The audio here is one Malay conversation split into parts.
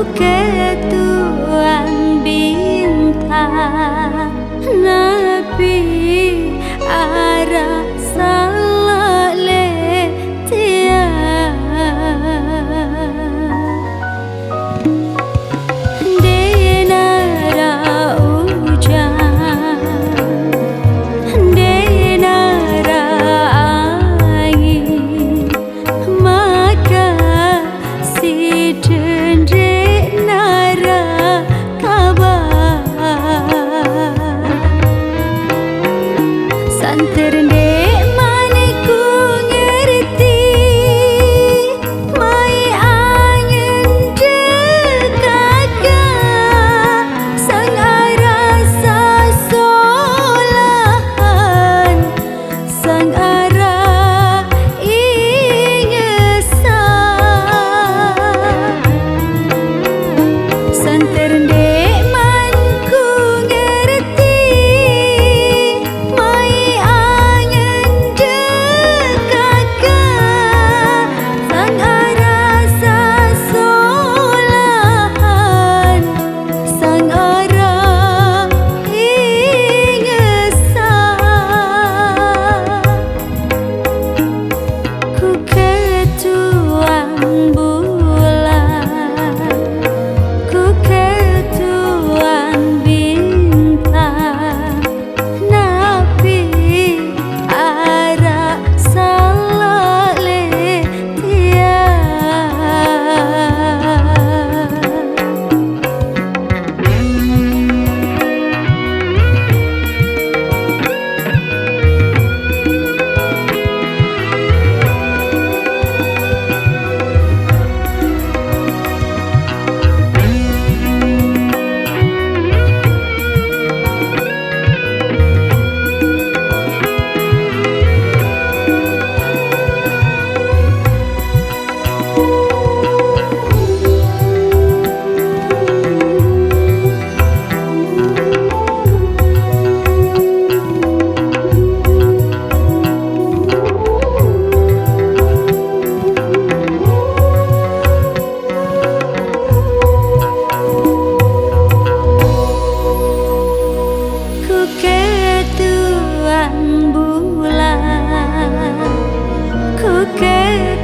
ketuan bintang Nabi arah salale tia denara hujan denara angin maka si Santernde mane ku ngerti mai angin dekaka sang rasa solahan sang arah ingesan Santernde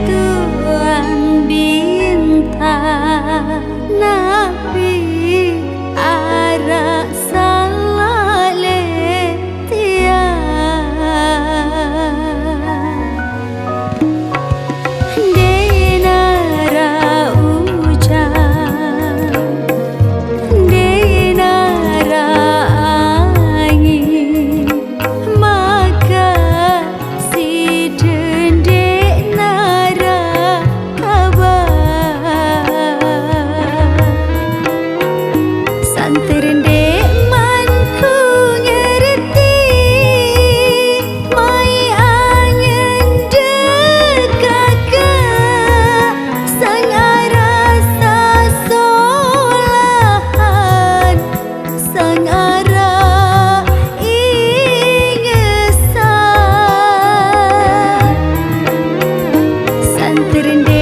ketuan bintang Nabi arah salale tia denara hujan denara angin maka si Santernde man ku ngerti mai angin dekaka sang rasa solahan sang arah ingesan Santernde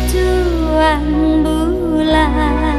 ketuan bulan